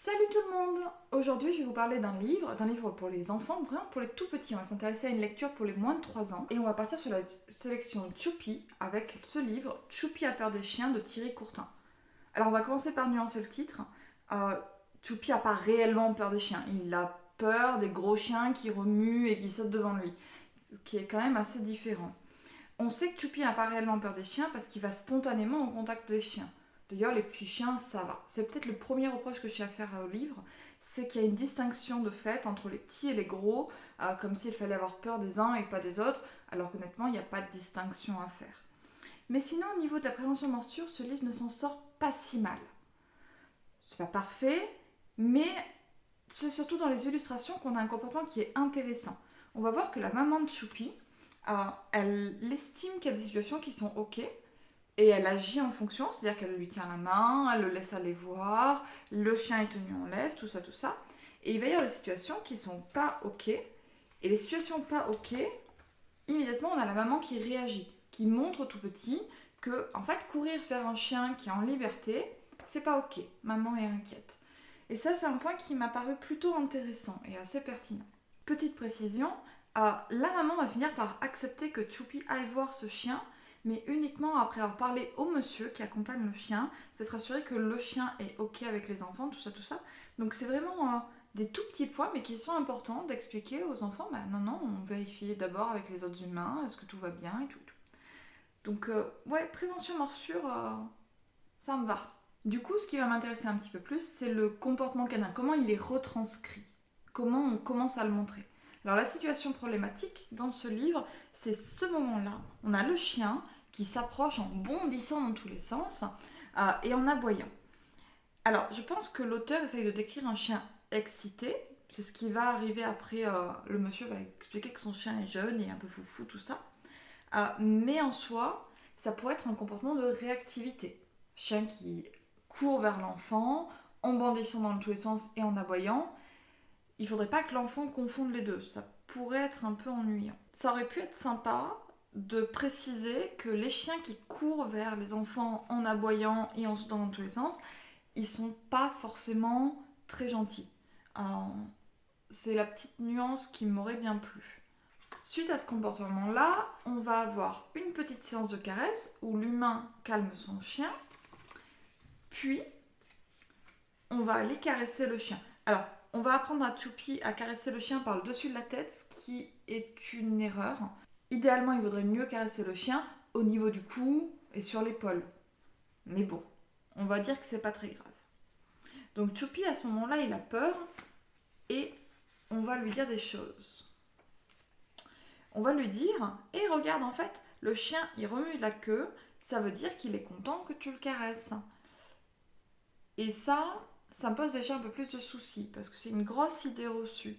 Salut tout le monde! Aujourd'hui, je vais vous parler d'un livre pour les enfants, vraiment pour les tout petits. On va s'intéresser à une lecture pour les moins de 3 ans. Et on va partir sur la sélection Choupi avec ce livre, Choupi a peur des chiens de Thierry Courtin. Alors, on va commencer par nuancer le titre. Euh, Choupi a pas réellement peur des chiens. Il a peur des gros chiens qui remuent et qui sautent devant lui. Ce qui est quand même assez différent. On sait que Choupi n'a pas réellement peur des chiens parce qu'il va spontanément au contact des chiens. D'ailleurs, les petits chiens, ça va. C'est peut-être le premier reproche que j'ai à faire au livre, c'est qu'il y a une distinction de fait entre les petits et les gros, comme s'il fallait avoir peur des uns et pas des autres, alors qu'honnêtement, il n'y a pas de distinction à faire. Mais sinon, au niveau de la prévention morsure, ce livre ne s'en sort pas si mal. C'est pas parfait, mais c'est surtout dans les illustrations qu'on a un comportement qui est intéressant. On va voir que la maman de Choupi, elle estime qu'il y a des situations qui sont ok, et elle agit en fonction, c'est-à-dire qu'elle lui tient la main, elle le laisse aller voir, le chien est tenu en laisse, tout ça, tout ça. Et il va y avoir des situations qui sont pas ok. Et les situations pas ok, immédiatement on a la maman qui réagit, qui montre au tout petit que, en fait, courir vers un chien qui est en liberté, c'est pas ok. Maman est inquiète. Et ça, c'est un point qui m'a paru plutôt intéressant et assez pertinent. Petite précision, la maman va finir par accepter que Choupi aille voir ce chien, mais uniquement après avoir parlé au monsieur qui accompagne le chien, s'être assuré que le chien est ok avec les enfants, tout ça, tout ça. Donc c'est vraiment des tout petits points, mais qui sont importants d'expliquer aux enfants, bah non, non, on vérifie d'abord avec les autres humains, est-ce que tout va bien et tout. Donc ouais, prévention morsure, ça me va. Du coup, ce qui va m'intéresser un petit peu plus, c'est le comportement canin, comment il est retranscrit, comment on commence à le montrer. Alors la situation problématique dans ce livre, c'est ce moment-là. On a le chien qui s'approche en bondissant dans tous les sens et en aboyant. Alors je pense que l'auteur essaye de décrire un chien excité. C'est ce qui va arriver après. Le monsieur va expliquer que son chien est jeune et un peu foufou, tout ça. Mais en soi, ça pourrait être un comportement de réactivité. Chien qui court vers l'enfant en bondissant dans tous les sens et en aboyant. Il faudrait pas que l'enfant confonde les deux, ça pourrait être un peu ennuyant. Ça aurait pu être sympa de préciser que les chiens qui courent vers les enfants en aboyant et en sautant dans tous les sens, ils sont pas forcément très gentils. Euh, c'est la petite nuance qui m'aurait bien plu. Suite à ce comportement-là, on va avoir une petite séance de caresse où l'humain calme son chien, puis on va aller caresser le chien. Alors, on va apprendre à Choupi à caresser le chien par le dessus de la tête, ce qui est une erreur. Idéalement, il vaudrait mieux caresser le chien au niveau du cou et sur l'épaule. Mais bon, on va dire que c'est pas très grave. Donc Choupi, à ce moment-là, il a peur et on va lui dire des choses. On va lui dire, et regarde, en fait, le chien, il remue de la queue, ça veut dire qu'il est content que tu le caresses. Et ça me pose déjà un peu plus de soucis, parce que c'est une grosse idée reçue.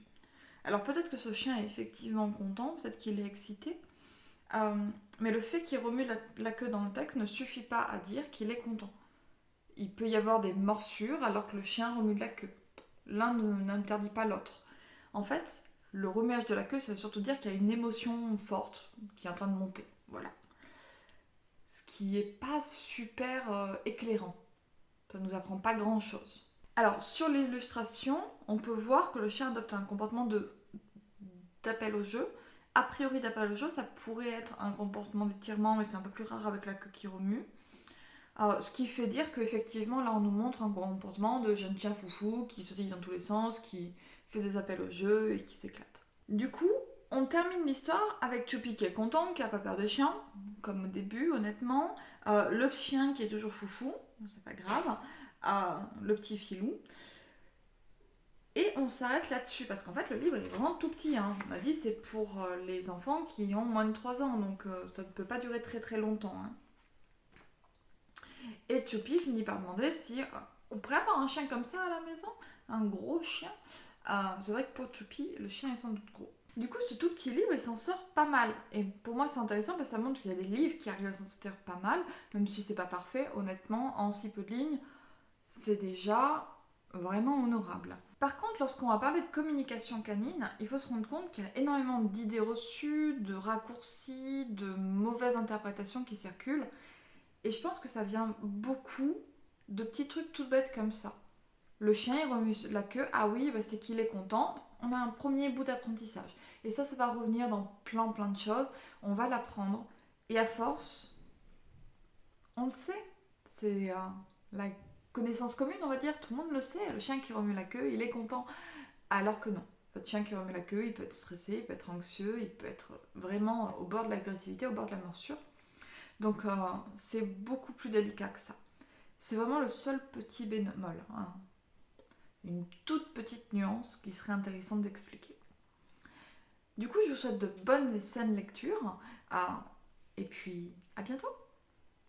Alors peut-être que ce chien est effectivement content, peut-être qu'il est excité, mais le fait qu'il remue la queue dans le texte ne suffit pas à dire qu'il est content. Il peut y avoir des morsures alors que le chien remue de la queue. L'un n'interdit pas l'autre. En fait, le remuage de la queue, ça veut surtout dire qu'il y a une émotion forte qui est en train de monter. Voilà. Ce qui est pas super éclairant. Ça ne nous apprend pas grand-chose. Alors, sur l'illustration, on peut voir que le chien adopte un comportement d'appel au jeu. A priori, d'appel au jeu, ça pourrait être un comportement d'étirement, mais c'est un peu plus rare avec la queue qui remue. Ce qui fait dire qu'effectivement, là, on nous montre un comportement de jeune chien foufou qui sautille dans tous les sens, qui fait des appels au jeu et qui s'éclate. Du coup, on termine l'histoire avec Choupi qui est content, qui a pas peur des chiens, comme au début, honnêtement. Le chien qui est toujours foufou, c'est pas grave. Le petit filou. Et on s'arrête là-dessus, parce qu'en fait, le livre est vraiment tout petit. Hein. On a dit c'est pour les enfants qui ont moins de 3 ans, donc ça ne peut pas durer très très longtemps. Hein. Et Choupi finit par demander si on pourrait avoir un chien comme ça à la maison, un gros chien. C'est vrai que pour Choupi, le chien est sans doute gros. Du coup, ce tout petit livre, il s'en sort pas mal. Et pour moi, c'est intéressant parce que ça montre qu'il y a des livres qui arrivent à s'en sortir pas mal, même si c'est pas parfait. Honnêtement, en si peu de lignes, c'est déjà vraiment honorable. Par contre, lorsqu'on va parler de communication canine, il faut se rendre compte qu'il y a énormément d'idées reçues, de raccourcis, de mauvaises interprétations qui circulent. Et je pense que ça vient beaucoup de petits trucs tout bêtes comme ça. le chien il remue la queue, ah oui, bah, c'est qu'il est content, on a un premier bout d'apprentissage. Et ça va revenir dans plein de choses, on va l'apprendre. Et à force, on le sait, c'est la connaissance commune, on va dire, tout le monde le sait, le chien qui remue la queue, il est content. Alors que non, votre chien qui remue la queue, il peut être stressé, il peut être anxieux, il peut être vraiment au bord de l'agressivité, au bord de la morsure. Donc c'est beaucoup plus délicat que ça. C'est vraiment le seul petit bémol, hein. Une toute petite nuance qui serait intéressante d'expliquer. Du coup, je vous souhaite de bonnes et saines lectures. Et puis, à bientôt.